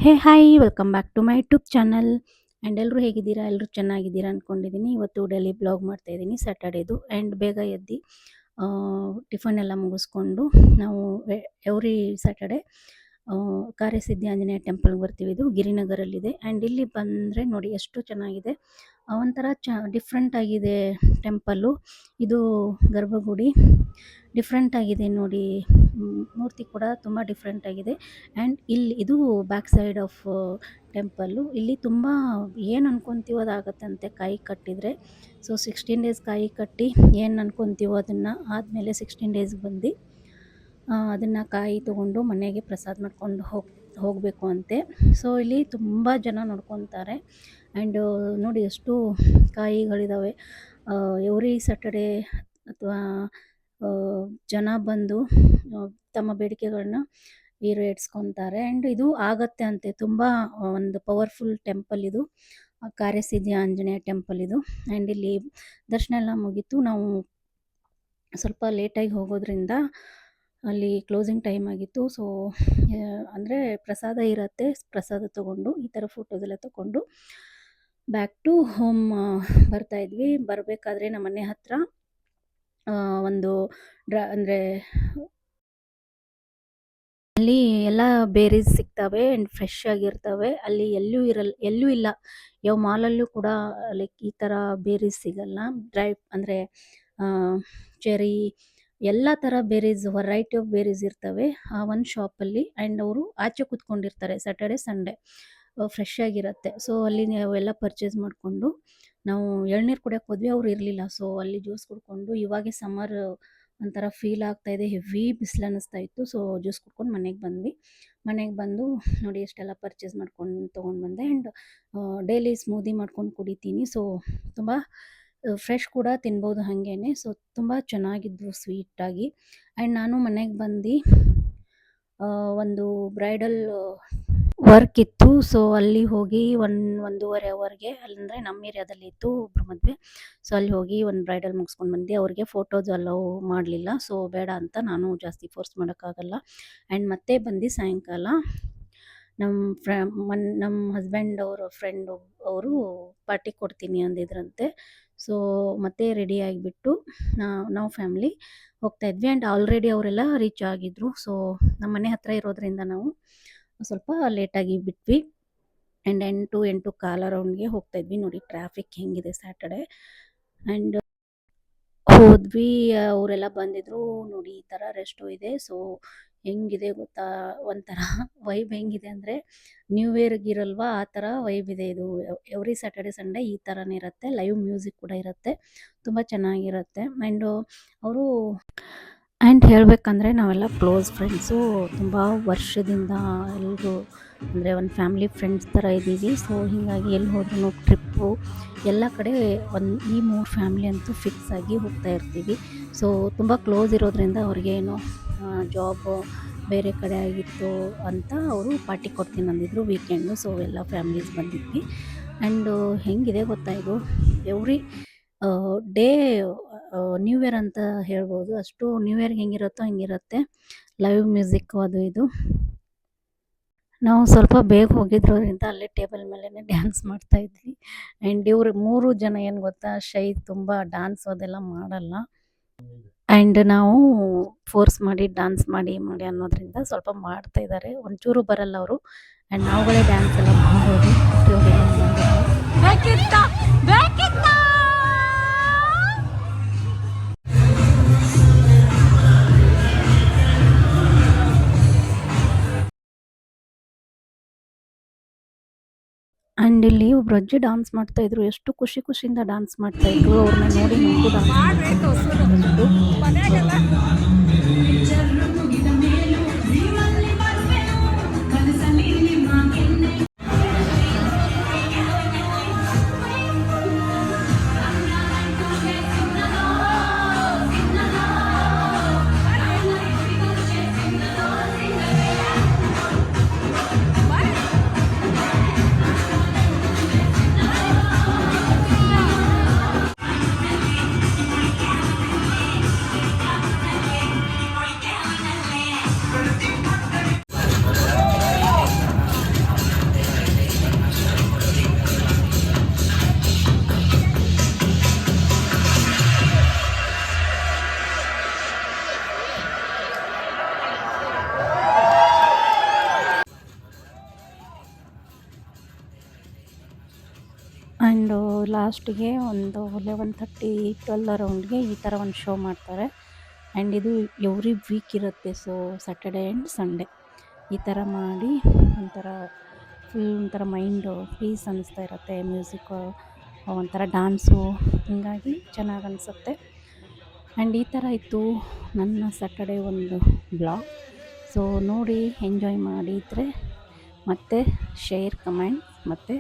Hey hi welcome back to my YouTube channel and ಎಲ್ಲರೂ ಹೇಗಿದ್ದೀರಾ? ಎಲ್ಲರೂ ಚೆನ್ನಾಗಿದ್ದೀರಾ ಅಂದ್ಕೊಂಡಿದ್ದೀನಿ. ಇವತ್ತು ಡೈಲಿ ಬ್ಲಾಗ್ ಮಾಡ್ತಾ ಇದ್ದೀನಿ ಸ್ಯಾಟರ್ಡೇದು ಆ್ಯಂಡ್ ಬೇಗ ಎದ್ದು ಟಿಫನ್ ಎಲ್ಲ ಮುಗಿಸ್ಕೊಂಡು ನಾವು ಎವ್ರಿ ಸ್ಯಾಟರ್ಡೆ ಕಾರ್ಯಸಿದ್ಧಿ ಆಂಜನೇಯ ಟೆಂಪಲ್ಗೆ ಬರ್ತೀವಿ. ಇದು ಗಿರಿನಗರಲ್ಲಿದೆ ಆ್ಯಂಡ್ ಇಲ್ಲಿ ಬಂದರೆ ನೋಡಿ ಎಷ್ಟು ಚೆನ್ನಾಗಿದೆ. ಒಂಥರ ಡಿಫ್ರೆಂಟ್ ಆಗಿದೆ ಟೆಂಪಲ್ಲು. ಇದು ಗರ್ಭಗುಡಿ ಡಿಫ್ರೆಂಟ್ ಆಗಿದೆ ನೋಡಿ. ಮೂರ್ತಿ ಕೂಡ ತುಂಬ ಡಿಫ್ರೆಂಟ್ ಆಗಿದೆ ಆ್ಯಂಡ್ ಇಲ್ಲಿ ಇದು ಬ್ಯಾಕ್ ಸೈಡ್ ಆಫ್ ಟೆಂಪಲ್ಲು. ಇಲ್ಲಿ ತುಂಬ ಏನು ಅನ್ಕೊಂತೀವೋ ಅದಾಗತ್ತಂತೆ ಕಾಯಿ ಕಟ್ಟಿದರೆ. ಸೊ 16 ಡೇಸ್ ಕಾಯಿ ಕಟ್ಟಿ ಏನು ಅನ್ಕೊಂತೀವೋ ಅದನ್ನು ಆದಮೇಲೆ 16 ಡೇಸ್ಗೆ ಬಂದು ಅದನ್ನು ಕಾಯಿ ತೊಗೊಂಡು ಮನೆಗೆ ಪ್ರಸಾದ ಮಾಡ್ಕೊಂಡು ಹೋಗಬೇಕು ಅಂತೆ. ಸೊ ಇಲ್ಲಿ ತುಂಬ ಜನ ನೋಡ್ಕೊತಾರೆ ಆ್ಯಂಡ್ ನೋಡಿ ಎಷ್ಟು ಕಾಯಿಗಳಿದ್ದಾವೆ. ಎವ್ರಿ ಸ್ಯಾಟರ್ಡೇ ಅಥವಾ ಜನ ಬಂದು ತಮ್ಮ ಬೇಡಿಕೆಗಳನ್ನ ಈಡೇರಿಸ್ಕೊತಾರೆ ಆ್ಯಂಡ್ ಇದು ಆಗತ್ತೆ ಅಂತೆ. ತುಂಬ ಒಂದು ಪವರ್ಫುಲ್ ಟೆಂಪಲ್ ಇದು, ಕಾರ್ಯಸಿದ್ಧಿ ಆಂಜನೇಯ ಟೆಂಪಲ್ ಇದು. ಆ್ಯಂಡ್ ಇಲ್ಲಿ ದರ್ಶನ ಎಲ್ಲ ಮುಗೀತು. ನಾವು ಸ್ವಲ್ಪ ಲೇಟಾಗಿ ಹೋಗೋದ್ರಿಂದ ಅಲ್ಲಿ ಕ್ಲೋಸಿಂಗ್ ಟೈಮ್ ಆಗಿತ್ತು. ಸೊ ಅಂದರೆ ಪ್ರಸಾದ ಇರುತ್ತೆ, ಪ್ರಸಾದ ತೊಗೊಂಡು ಈ ಥರ ಫೋಟೋಸ್ ಎಲ್ಲ ತೊಗೊಂಡು ಬ್ಯಾಕ್ ಟು ಹೋಮ್ ಬರ್ತಾಯಿದ್ವಿ. ಬರಬೇಕಾದ್ರೆ ನಮ್ಮ ಮನೆ ಹತ್ರ ಒಂದು ಅಂದರೆ ಅಲ್ಲಿ ಎಲ್ಲ ಬೇರೀಸ್ ಸಿಗ್ತವೆ ಆ್ಯಂಡ್ ಫ್ರೆಶ್ ಆಗಿರ್ತವೆ. ಅಲ್ಲಿ ಎಲ್ಲೂ ಇಲ್ಲ, ಯಾವ ಮಾಲಲ್ಲೂ ಕೂಡ ಲೈಕ್ ಈ ಥರ ಬೇರೀಸ್ ಸಿಗಲ್ಲ. ಡ್ರೈ ಅಂದರೆ ಚೆರಿ ಎಲ್ಲ ಥರ ಬೇರೀಸ್, ವೆರೈಟಿ ಆಫ್ ಬೇರೀಸ್ ಇರ್ತವೆ ಆ ಒಂದು ಶಾಪಲ್ಲಿ. ಆ್ಯಂಡ್ ಅವರು ಆಚೆ ಕೂತ್ಕೊಂಡಿರ್ತಾರೆ ಸ್ಯಾಟರ್ಡೆ ಸಂಡೇ, ಫ್ರೆಶ್ ಆಗಿರುತ್ತೆ. ಸೊ ಅಲ್ಲಿ ನಾವೆಲ್ಲ ಪರ್ಚೇಸ್ ಮಾಡಿಕೊಂಡು ನಾವು ಎಳ್ನೀರು ಕುಡಿಯೋಕೆ ಹೋದ್ವಿ, ಅವ್ರು ಇರಲಿಲ್ಲ. ಸೊ ಅಲ್ಲಿ ಜ್ಯೂಸ್ ಕುಡ್ಕೊಂಡು, ಇವಾಗೆ ಸಮ್ಮರ್ ಒಂಥರ ಫೀಲ್ ಆಗ್ತಾಯಿದೆ, ಹೆವಿ ಬಿಸಿಲು ಅನ್ನಿಸ್ತಾ ಇತ್ತು. ಸೊ ಜ್ಯೂಸ್ ಕುಡ್ಕೊಂಡು ಮನೆಗೆ ಬಂದ್ವಿ. ಮನೆಗೆ ಬಂದು ನೋಡಿ ಎಷ್ಟೆಲ್ಲ ಪರ್ಚೇಸ್ ಮಾಡ್ಕೊಂಡು ತೊಗೊಂಡು ಬಂದೆ ಆ್ಯಂಡ್ ಡೈಲಿ ಸ್ಮೂದಿ ಮಾಡ್ಕೊಂಡು ಕುಡಿತೀನಿ. ಸೊ ತುಂಬ ಫ್ರೆಶ್ ಕೂಡ ತಿನ್ಬೋದು ಹಾಗೇನೆ. ಸೊ ತುಂಬ ಚೆನ್ನಾಗಿದ್ವು ಸ್ವೀಟಾಗಿ. ಆ್ಯಂಡ್ ನಾನು ಮನೆಗೆ ಬಂದು ಒಂದು ಬ್ರೈಡಲ್ ವರ್ಕ್ ಇತ್ತು. ಸೊ ಅಲ್ಲಿ ಹೋಗಿ 1.5 ಅವರ್ಗೆ, ಅಂದರೆ ನಮ್ಮ ಏರಿಯಾದಲ್ಲಿ ಇತ್ತು ಒಬ್ರು ಮದುವೆ. ಸೊ ಅಲ್ಲಿ ಹೋಗಿ ಒಂದು ಬ್ರೈಡಲ್ ಮುಗಿಸ್ಕೊಂಡು ಬಂದೆ. ಅವ್ರಿಗೆ ಫೋಟೋಸ್ ಅಲೋ ಮಾಡಲಿಲ್ಲ, ಸೊ ಬೇಡ ಅಂತ ನಾನು ಜಾಸ್ತಿ ಫೋರ್ಸ್ ಮಾಡೋಕ್ಕಾಗಲ್ಲ. ಆ್ಯಂಡ್ ಮತ್ತೆ ಬಂದು ಸಾಯಂಕಾಲ ನಮ್ಮ ಹಸ್ಬೆಂಡ್ ಅವರ ಫ್ರೆಂಡು ಅವರು ಪಾರ್ಟಿ ಕೊಡ್ತೀನಿ ಅಂದಿದ್ರಂತೆ. ಸೊ ಮತ್ತೆ ರೆಡಿ ಆಗಿಬಿಟ್ಟು ನಾವು ಫ್ಯಾಮ್ಲಿ ಹೋಗ್ತಾಯಿದ್ವಿ ಆ್ಯಂಡ್ ಆಲ್ರೆಡಿ ಅವರೆಲ್ಲ ರೀಚ್ ಆಗಿದ್ರು. ಸೊ ನಮ್ಮ ಮನೆ ಹತ್ತಿರ ಇರೋದ್ರಿಂದ ನಾವು ಸ್ವಲ್ಪ ಲೇಟಾಗಿ ಬಿಟ್ವಿ ಆ್ಯಂಡ್ 8-8:15 ಅರೌಂಡ್ಗೆ ಹೋಗ್ತಾಯಿದ್ವಿ. ನೋಡಿ ಟ್ರಾಫಿಕ್ ಹೆಂಗಿದೆ ಸ್ಯಾಟರ್ಡೆ. ಆ್ಯಂಡ್ ಹೋದ್ವಿ, ಅವರೆಲ್ಲ ಬಂದಿದ್ರು. ನೋಡಿ ಈ ಥರ ರೆಸ್ಟು ಇದೆ. ಸೊ ಹೆಂಗಿದೆ ಗೊತ್ತಾ, ಒಂಥರ ವೈಬ್ ಹೆಂಗಿದೆ ಅಂದರೆ ನ್ಯೂ ಇಯರ್ಗಿರಲ್ವಾ ಆ ಥರ ವೈಬ್ ಇದೆ. ಇದು ಎವ್ರಿ ಸ್ಯಾಟರ್ಡೆ ಸಂಡೇ ಈ ಥರನೇ ಇರುತ್ತೆ. ಲೈವ್ ಮ್ಯೂಸಿಕ್ ಕೂಡ ಇರುತ್ತೆ, ತುಂಬ ಚೆನ್ನಾಗಿರುತ್ತೆ. ಆ್ಯಂಡ್ ಹೇಳಬೇಕಂದ್ರೆ ನಾವೆಲ್ಲ ಕ್ಲೋಸ್ ಫ್ರೆಂಡ್ಸು, ತುಂಬ ವರ್ಷದಿಂದ ಎಲ್ಲರೂ ಅಂದರೆ ಒಂದು ಫ್ಯಾಮ್ಲಿ ಫ್ರೆಂಡ್ಸ್ ಥರ ಇದ್ದೀವಿ. ಸೊ ಹೀಗಾಗಿ ಎಲ್ಲಿ ಹೋದ್ರೂ ಟ್ರಿಪ್ಪು ಎಲ್ಲ ಕಡೆ ಈ 3 ಫ್ಯಾಮ್ಲಿ ಅಂತೂ ಫಿಕ್ಸ್ ಆಗಿ ಹೋಗ್ತಾ ಇರ್ತೀವಿ. ಸೊ ತುಂಬ ಕ್ಲೋಸ್ ಇರೋದ್ರಿಂದ ಅವ್ರಿಗೇನು ಜಾಬು ಬೇರೆ ಕಡೆ ಆಗಿತ್ತು ಅಂತ ಅವರು ಪಾರ್ಟಿ ಕೊಡ್ತೀನಿ ಅಂದಿದ್ರು ವೀಕೆಂಡು. ಸೊ ಎಲ್ಲ ಫ್ಯಾಮ್ಲೀಸ್ ಬಂದಿದ್ವಿ ಆ್ಯಂಡ್ ಹೆಂಗಿದೆ ಗೊತ್ತಾ, ಇದು ಎವ್ರಿ ಡೇ ನ್ಯೂ ಇಯರ್ ಅಂತ ಹೇಳ್ಬೋದು. ಅಷ್ಟು ನ್ಯೂ ಇಯರ್ಗೆ ಹೆಂಗಿರುತ್ತೋ ಹಂಗಿರುತ್ತೆ, ಲೈವ್ ಮ್ಯೂಸಿಕ್ಕು ಅದು ಇದು. ನಾವು ಸ್ವಲ್ಪ ಬೇಗ ಹೋಗಿದ್ರೋದ್ರಿಂದ ಅಲ್ಲೇ ಟೇಬಲ್ ಮೇಲೇ ಡ್ಯಾನ್ಸ್ ಮಾಡ್ತಾಯಿದ್ವಿ. ಆ್ಯಂಡ್ ಇವರು 3 ಜನ ಏನು ಗೊತ್ತಾ, ಶೈ, ತುಂಬ ಡ್ಯಾನ್ಸ್ ಅದೆಲ್ಲ ಮಾಡಲ್ಲ. ಆ್ಯಂಡ್ ನಾವು ಫೋರ್ಸ್ ಮಾಡಿ ಡ್ಯಾನ್ಸ್ ಮಾಡಿ ಅನ್ನೋದ್ರಿಂದ ಸ್ವಲ್ಪ ಮಾಡ್ತಾಯಿದ್ದಾರೆ. ಒಂಚೂರು ಬರಲ್ಲ ಅವರು ಆ್ಯಂಡ್ ನಾವುಗಳೇ ಡ್ಯಾನ್ಸ್ ಎಲ್ಲ ಮಾಡೋದು. ಆ್ಯಂಡ್ ಇಲ್ಲಿ ಒಬ್ರು ಅಜ್ಜಿ ಡ್ಯಾನ್ಸ್ ಮಾಡ್ತಾಯಿದ್ರು, ಎಷ್ಟು ಖುಷಿಯಿಂದ ಡ್ಯಾನ್ಸ್ ಮಾಡ್ತಾಯಿದ್ರು. ಅವ್ರನ್ನ ನೋಡಿ ನಮಗೂ ಡ್ಯಾನ್ಸ್ ಲಾಸ್ಟಿಗೆ ಒಂದು 11:30 12 ಅರೌಂಡ್ಗೆ ಈ ಥರ ಒಂದು ಶೋ ಮಾಡ್ತಾರೆ. ಆ್ಯಂಡ್ ಇದು ಎವ್ರಿ ವೀಕ್ ಇರುತ್ತೆ. ಸೊ ಸ್ಯಾಟರ್ಡೆ ಆ್ಯಂಡ್ ಸಂಡೇ ಈ ಥರ ಮಾಡಿ ಒಂಥರ ಫುಲ್ ಒಂಥರ ಮೈಂಡು ಪೀಸ್ ಅನ್ನಿಸ್ತಾ ಇರುತ್ತೆ. ಮ್ಯೂಸಿಕ್ಕು ಒಂಥರ ಡಾನ್ಸು ಹೀಗಾಗಿ ಚೆನ್ನಾಗಿ ಅನಿಸುತ್ತೆ. ಆ್ಯಂಡ್ ಈ ಥರ ಇತ್ತು ನನ್ನ ಸ್ಯಾಟರ್ಡೆ ಒಂದು ಬ್ಲಾಗ್. ಸೊ ನೋಡಿ ಎಂಜಾಯ್ ಮಾಡಿದರೆ ಮತ್ತೆ ಶೇರ್, ಕಮೆಂಟ್ ಮತ್ತು